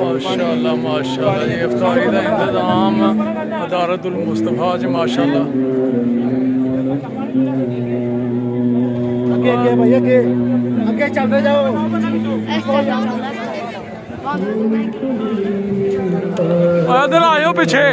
माशाअल्लाह माशाअल्लाह जी इफ्तारी का इंतजाम अदारतुल मुस्तफा च माशाअल्लाह। आगे आगे भाई आगे आगे चलते जाओ। इधर आयो पीछे।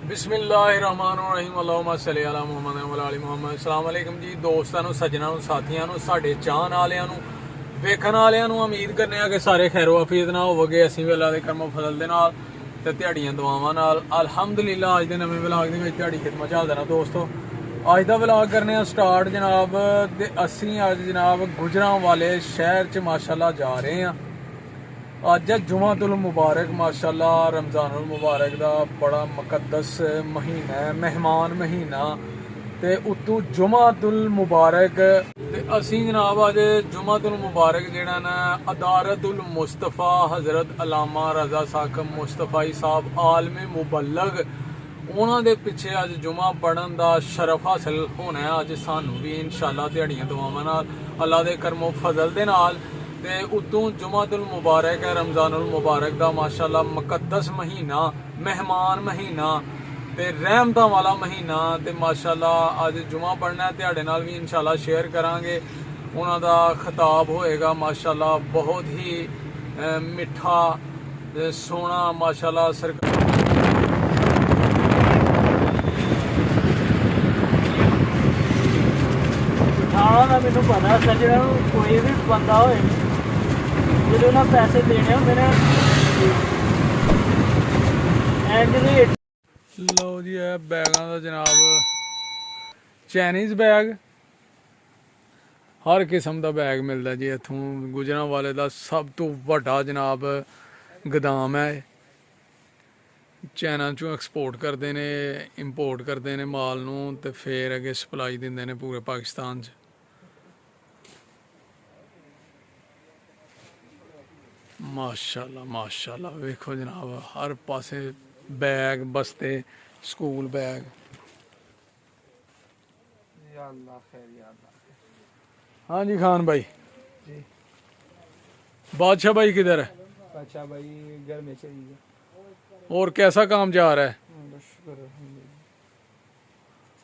बिस्मिल्लाहिर्रहमानिर्रहीम अल्लाहुम्मा सल्ली अला मुहम्मद व अला मुहम्मद। अस्सलाम वालेकुम जी दोस्तों नूं सज्जनां नूं साथियां नूं साडे चाहण वालियां नूं वेखण वालियां नूं उम्मीद करने आ कि सारे खैरो आफियत नाल होवोगे। असीं भी अल्लाह दे करमो फजल दे नाल ते दिहाड़ियां दुआवां नाल अल्हम्दुलिल्लाह अज दे नवें व्लॉग दे विच दिहाड़ी खिदमत च हाज़र हां दोस्तों। अज दा व्लॉग करने आ स्टार्ट जनाब ते असीं अज जनाब गुजरांवाले शहर च माशाअल्लाह जा रहे हां। अज है जुमातुल मुबारक माशाअल्लाह रमज़ानुल मुबारक का बड़ा मुकद्दस महीना है, मेहमान महीना ते उतों जुमातुल मुबारक ते असीं जनाब अज जुमातुल मुबारक जिहड़ा ना अदारतुल मुस्तफा हज़रत अल्लामा रज़ा साकब मुस्तफाई साहब आलमे मुबल्लग उन्हां दे पिछे अज जुमा पढ़न दा शरफ हासिल होना है। अज सानू भी इंशाअल्लाह दिहाड़ियां दुआवां नाल अल्लाह दे करमो फजल दे नाल ते उतों जुमातुल मुबारक है रमज़ानुल मुबारक दा माशाअल्लाह मुकद्दस महीना मेहमान महीना ते रहमतां वाला महीना ते माशाअल्लाह अज जुमा पढ़ना है दिहाड़े नाल भी इंशाअल्लाह शेयर करांगे। उन्हां दा खिताब होएगा माशाअल्लाह बहुत ही मिठा सोहना माशाअल्लाह सरकार हाँ मैनू पता सजना कोई भी बंदा होए जो ना पैसे देने होंगे ना लो जी है बैगां दा जनाब चाइनीज़ बैग हर किस्म का बैग मिलता जी इत्थों गुजरांवाले दा सब तो वड्डा जनाब गोदाम है। चाइना चों एक्सपोर्ट करते ने इंपोर्ट करते ने माल नूं ते फिर अगे सप्लाई दिंदे ने पूरे पाकिस्तान च। माशाअल्लाह माशाअल्लाह वेखो जनाब हर पासे बैग बस्ते स्कूल बैग। हाँ जी खान भाई जी बादशाह भाई किधर है? अच्छा भाई घर में चाहिए और कैसा काम जा रहा है?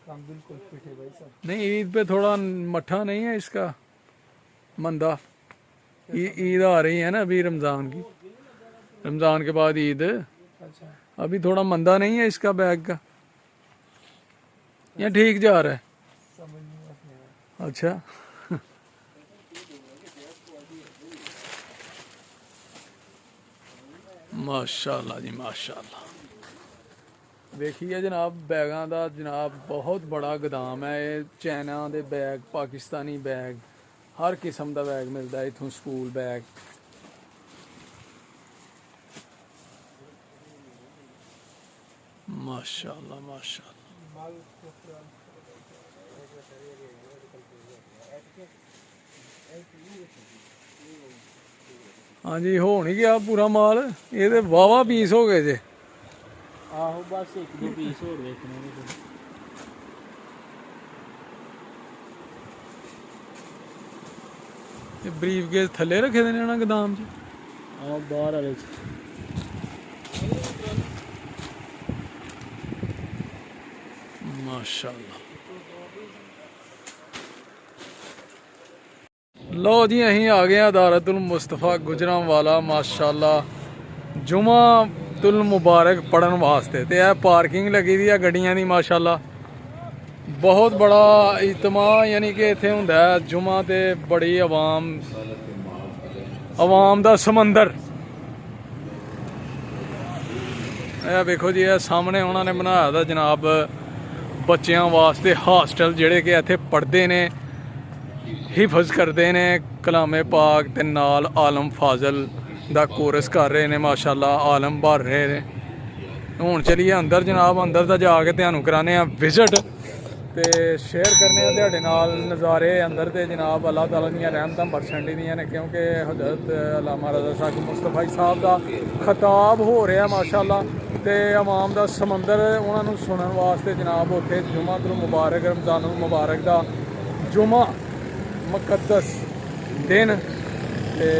काम बिल्कुल फिट है भाई साहब। नहीं ईद पे थोड़ा मट्ठा नहीं है इसका मंदा? ईद आ रही है ना अभी रमज़ान की, रमज़ान के बाद ईद, अच्छा अभी थोड़ा मंदा नहीं है इसका बैग का या ठीक जा रहा है? समझ नहीं अच्छा माशाअल्लाह जी माशाअल्लाह। देखिए जनाब बैगां दा जनाब बहुत बड़ा गोदाम है। ये चाइना दे बैग पाकिस्तानी बैग हर किस्म का बैग मिलता है इथों स्कूल बैग। माशाअल्लाह माशाअल्लाह। हाँ जी हो नहीं गया पूरा माल, ये तो वाहवा पीस हो गए जे। आहो बस एक दो पीस होर देखने ने। ये ब्रीफ केस थले रखे देने ना गोदाम च? हाँ बाहर वाले माशाअल्लाह। लो जी अहीं आ गए अदारतुल मुस्तफा गुजरांवाला माशाअल्लाह जुमातुल मुबारक पढ़न वास्ते। ते यह पार्किंग लगी दी है गड्डियां दी माशाअल्लाह बहुत बड़ा इज्तमा यानी कि इत्थे हुंदा है जुमा ते बड़ी अवाम दा समंदर। यह देखो जी यह सामने उन्होंने बनाया था जनाब बच्चों वास्ते हॉस्टल जेड़े कि इत्थे पढ़ते ने हिफज करते ने कलामे पाक ते नाल आलम फाजल दा कोर्स कर रहे ने माशाअल्लाह आलम भर रहे ने। हुण चलिए अंदर जनाब अंदर दा जाके तुहानूं कराने आ विजिट ਤੇ ਸ਼ੇਅਰ ਕਰਨੇ ਆ ਤੁਹਾਡੇ ਨਾਲ ਨਜ਼ਾਰੇ ਅੰਦਰ ਤੇ ਜਨਾਬ ਅੱਲਾਹ ਤਾਲਾ ਦੀਆਂ ਰਹਿਮਤਾਂ ਬਰਸਣ ਦੀਆਂ ਨੇ, ਕਿਉਂਕਿ ਹਜ਼ਰਤ ਅਲਾਮਾ ਰਜ਼ਾ ਸ਼ਾਹ ਮੁਸਤਫਾ ਸਾਹਿਬ ਦਾ ਖਿਤਾਬ ਹੋ ਰਿਹਾ ਮਾਸ਼ਾਅੱਲਾ, ਤੇ ਆਵਾਮ ਦਾ ਸਮੰਦਰ ਉਹਨਾਂ ਨੂੰ ਸੁਣਨ ਵਾਸਤੇ ਜਨਾਬ ਉੱਥੇ ਜੁਮਾਤੁਲ ਮੁਬਾਰਕ ਰਮਜ਼ਾਨੁਲ ਮੁਬਾਰਕ ਦਾ ਜੁਮਾ ਮੁਕੱਦਸ ਦਿਨ ਤੇ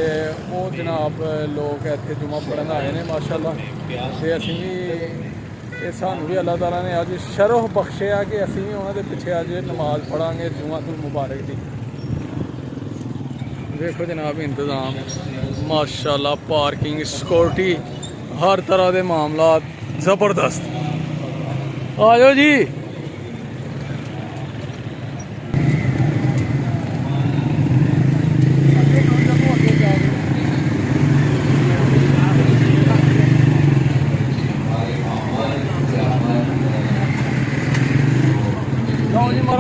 ਉਹ ਜਨਾਬ ਲੋਕ ਇੱਥੇ ਜੁਮਾ ਪੜ੍ਹਨ ਆਏ ਨੇ ਮਾਸ਼ਾਅੱਲਾ। ਤੇ ਅਸੀਂ ਵੀ ਇਹ ਸਾਨੂੰ ਵੀ ਅੱਲਾਹ ਤਾਲਾ ਨੇ ਅੱਜ ਸ਼ਰਫ ਬਖਸ਼ਿਆ ਕਿ ਅਸੀਂ ਵੀ ਉਹਨਾਂ ਦੇ ਪਿੱਛੇ ਅੱਜ ਨਮਾਜ਼ ਪੜ੍ਹਾਂਗੇ ਜੁਮਾਤੁਲ ਮੁਬਾਰਕ ਦੀ। ਦੇਖੋ ਜਨਾਬ ਇੰਤਜ਼ਾਮ ਮਾਸ਼ਾਅੱਲਾ, ਪਾਰਕਿੰਗ ਸਿਕਿਉਰਿਟੀ ਹਰ ਤਰ੍ਹਾਂ ਦੇ ਮਾਮਲਾਤ ਜ਼ਬਰਦਸਤ। ਆ ਜਾਓ ਜੀ।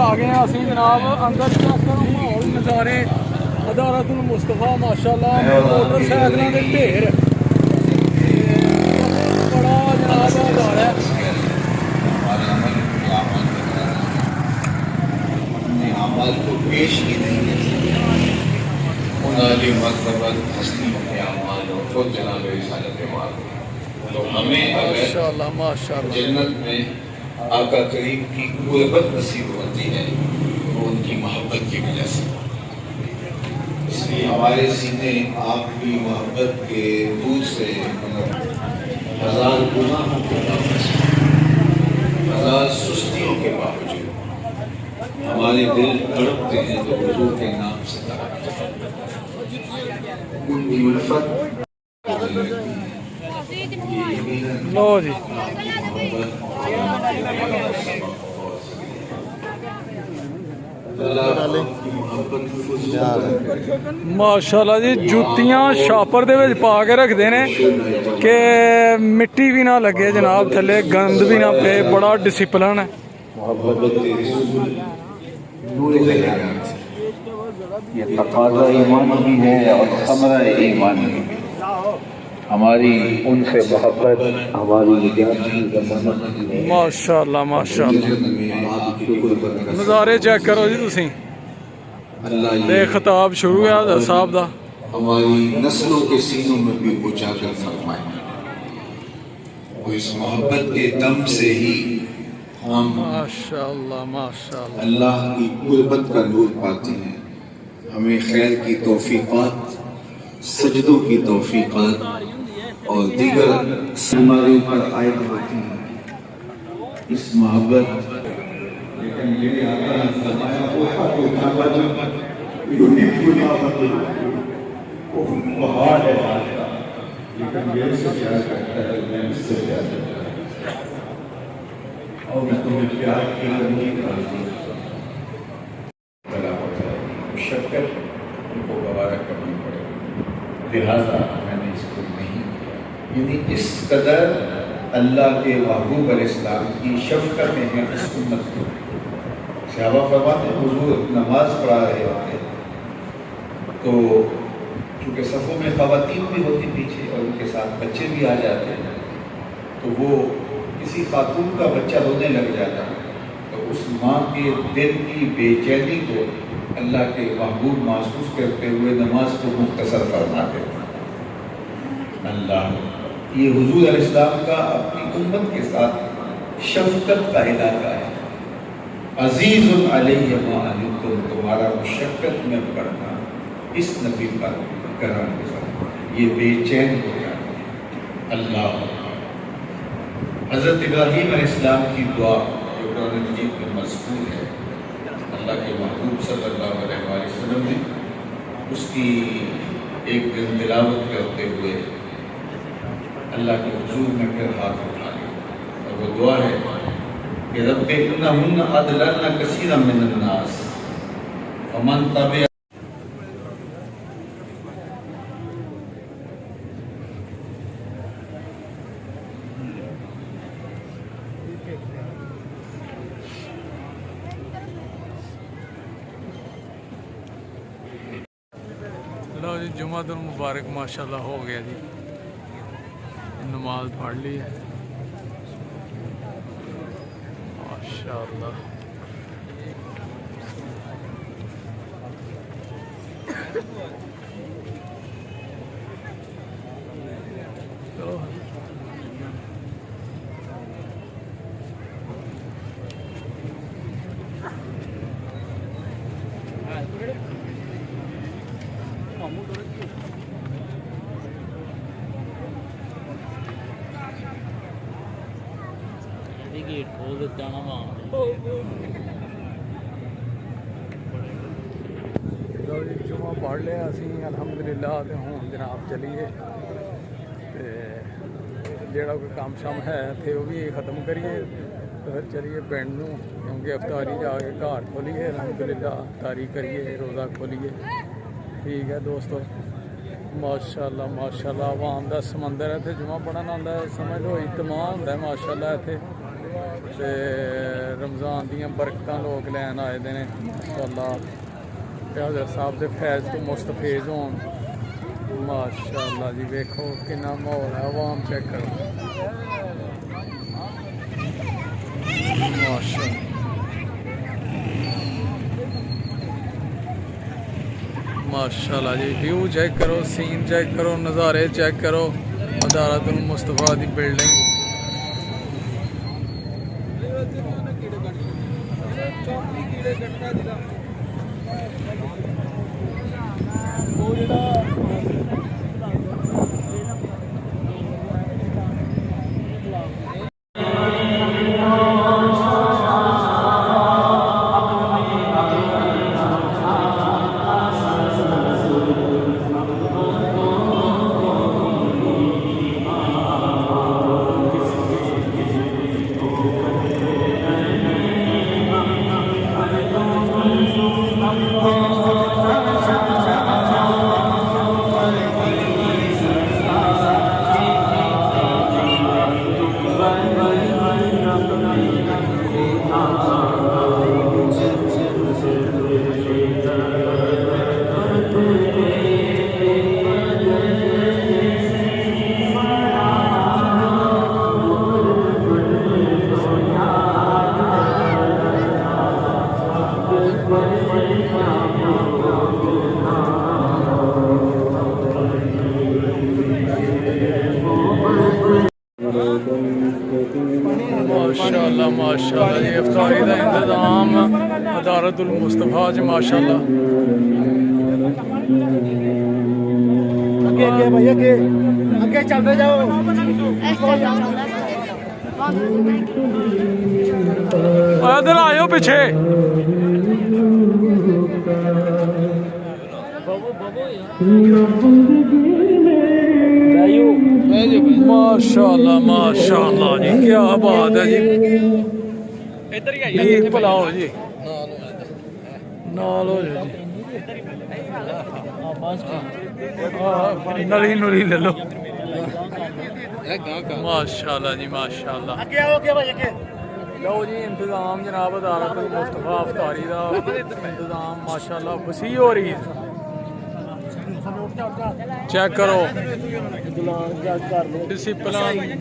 आ गए हैं असी जनाब अंदर चेक करो माहौल नज़ारे अदारतुल मुस्तफा माशाअल्लाह, मोटरसाइकिलों के ढेर बड़ा जनाब अदारा है। अमल को पेश ही नहीं उनाली मरतबत हस्तियों के अमाल और खुद जनाब रिसालत माल। तो हमें माशाअल्लाह माशाअल्लाह जन्नत में आका करीम की कुर्बत नसीब होती है वो उनकी मोहब्बत की वजह से। इसलिए हमारे सीने आपकी मोहब्बत के दूध से हजार गुनाहों के बावजूद, हजार सुस्तियों के बावजूद हमारे दिल तड़पते हैं तो हुजूर के नाम से तड़पते हैं। उनकी उल्फत लो जी ਮਾਸ਼ਾਅੱਲਾ ਜੀ, ਜੁੱਤੀਆਂ ਛਾਪਰ ਦੇ ਵਿੱਚ ਪਾ ਕੇ ਰੱਖਦੇ ਨੇ ਕਿ ਮਿੱਟੀ ਵੀ ਨਾ ਲੱਗੇ ਜਨਾਬ, ਥੱਲੇ ਗੰਦ ਵੀ ਨਾ ਪਏ, ਬੜਾ ਡਿਸਿਪਲਿਨ ਹੈ। ये तकाज़ा ईमान भी है और समरा ईमान भी है। हमारी उनसे मोहब्बत हमारी माशाअल्लाह माशाअल्लाह, नज़ारे चेक करो जी तुसी। ते खिताब शुरू है हज़रत साहब दा। हमारी नस्लों के सीनों में भी उजागर फरमाए। वो इस मोहब्बत के दम से ही हम माशाअल्लाह माशाअल्लाह अल्लाह की कुर्बत का नूर पाते हैं। हमें खैर की तौफीक़ात, सजदों की तौफीक़ात और दीगर हमारे ऊपर आयद होती हैं। इस मोहब्बत और मैं तुम्हें प्यार शक्कर उनको गवारा करनी पड़ेगी, लिहाजा मैंने इसको नहीं किया। यानी इस कदर अल्लाह के महबूब अलैहिस्सलाम की शफ़क़त है इस उम्मत को। सहाबा फरमाते हैं हुजूर नमाज पढ़ा रहे होते तो चूँकि सफ़ों में ख़वातीन भी होती पीछे और उनके साथ बच्चे भी आ जाते हैं, तो वो किसी खातून का बच्चा रोने लग जाता है तो उस माँ के दिल की बेचैनी को अल्लाह के महबूब महसूस करते हुए नमाज को मुख्तसर फरमा देते हैं। अल्लाह ये हुजूर अलैहिस्सलाम का अपनी उम्मत के साथ शफ़क़त का इलाका है। अज़ीज़ुन अलैहि मा अनितुम, तुम्हारा मुशक्क़त में पड़ना इस नबी पर करम गुज़ार, ये बेचैन हो जाते हैं। अल्लाह हज़रत इब्राहीम अलैहिस्सलाम की दुआ जो कुरान मजीद में मज़कूर है, अल्लाह के महबूब सल्लल्लाहु अलैहि वसल्लम ने उसकी एक दिन तिलावत करते हुए अल्लाह के हुजूर में फिर हाथ उठा लिया और वो दुआ है कि रब्बे इन्नहुन्ना अदलल्ना कसीरन मिनन नास वमन तबिअ। लो जी जुमातुल मुबारक माशाल्लाह हो गया जी, नमाज पढ़ ली है माशाल्लाह। ਚਲੋ ਗੇਟ ਖੋਲ ਦਿੱਤਾ ਨਾ ਮਾਂ ਲਓ ਜੀ ਜੁਮਾ ਪੜ੍ਹ ਲਿਆ ਅਸੀਂ ਅਲਹਮਦੁਲਿਲਾ ਤੇ ਹੁਣ ਜਨਾਬ ਚਲੀਏ ਤੇ ਜਿਹੜਾ ਕੋਈ ਕੰਮ ਸ਼ਮ ਹੈ ਤੇ ਉਹ ਵੀ ਖਤਮ ਕਰੀਏ ਤੇ ਫਿਰ ਚਲੀਏ ਪਿੰਡ ਨੂੰ ਕਿਉਂਕਿ ਅਫਤਾਰੀ ਜਾ ਕੇ ਘਰ ਖੋਲੀਏ ਅਲਹਮਦੁਲਿਲਾ ਅਫਤਾਰੀ ਕਰੀਏ ਰੋਜ਼ਾ ਖੋਲੀਏ ਠੀਕ ਹੈ ਦੋਸਤੋ ਮਾਸ਼ਾਅੱਲਾ ਮਾਸ਼ਾਅੱਲਾ ਆਵਾਮ ਦਾ ਸਮੰਦਰ ਹੈ ਇੱਥੇ ਜੁਮਾ ਪੜ੍ਹਨ ਆਉਂਦਾ ਸਮਝ ਲਓ ਇਤਮਾਮ ਹੁੰਦਾ ਮਾਸ਼ਾਅੱਲਾ ਇੱਥੇ ਤੇ ਰਮਜ਼ਾਨ ਦੀਆਂ ਬਰਕਤਾਂ ਲੋਕ ਲੈਣ ਆਏ ਦੇ ਨੇ ਮਾਸ਼ਾਅੱਲਾ ਤੇ ਹਜ਼ਰਤ ਸਾਹਿਬ ਦੇ ਫੈਜ਼ ਤੋਂ ਮੁਸਤਫੇਜ਼ ਹੋਣ ਮਾਸ਼ਾਅੱਲਾ ਜੀ ਵੇਖੋ ਕਿੰਨਾ ਮਾਹੌਲ ਹੈ ਆਵਾਮ ਚੈੱਕ ਕਰੋ ਮਾਸ਼ਾਅੱਲਾ माशाल्लाह जी व्यू चेक करो सीन चेक करो नज़ारे चेक करो मदारतुल मुस्तफ़ा दी बिल्डिंग माशाअल्लाह माशाअल्लाह जी इफ्तारी का इंतजाम मदारतुल मुस्तफ़ा च माशाअल्लाह ਅੱਗੇ ਅੱਗੇ ਭਾਈ ਅੱਗੇ ਅੱਗੇ ਚੱਲਦੇ ਜਾਓ इधर आयो पीछे माशाअल्लाह माशाअल्लाह जी क्या बात है जी इधर ही आइए बुलाओ जी नाल हो जी नली नुली ले लो माशाअल्लाह जी माशाअल्लाह ਅੱਗੇ ਆਓ ਅੱਗੇ ਭਾਈ ਅੱਗੇ लो जी इंतजाम जनाब अदालतुल मुस्तफ़ा अफ्तारी का इंतजाम माशाअल्लाह वसी हो रही है चेक करो डिसिप्लिन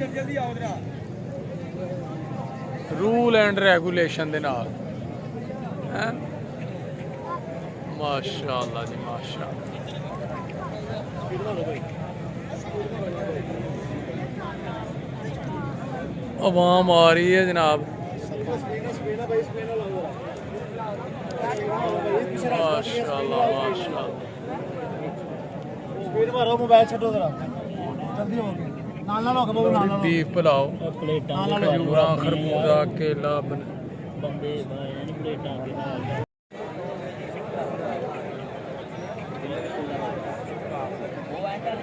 रूल एंड रेगुलेशन दे नाल हैं माशाअल्लाह जी माशाअल्लाह आवाम आ रही है जनाब माशाअल्लाह माशाअल्लाह ਸਪੀਡ ਮਾਰੋ ਮੋਬਾਈਲ ਛੱਡੋ ਜ਼ਰਾ ਜਲਦੀ ਹੋ ਨਾਲ ਨਾਲ ਹੋ ਕੇ ਬਾਬੂ ਨਾਲ ਨਾਲ बीफ पुलाव ਪਲੇਟਾਂ खजूरा खरबूजा केला ਬੰਦੇ ਬਾਹਰ ਨਹੀਂ ਪਲੇਟਾਂ ਦੇ ਨਾਲ ਉਹ ਐਂਟਰ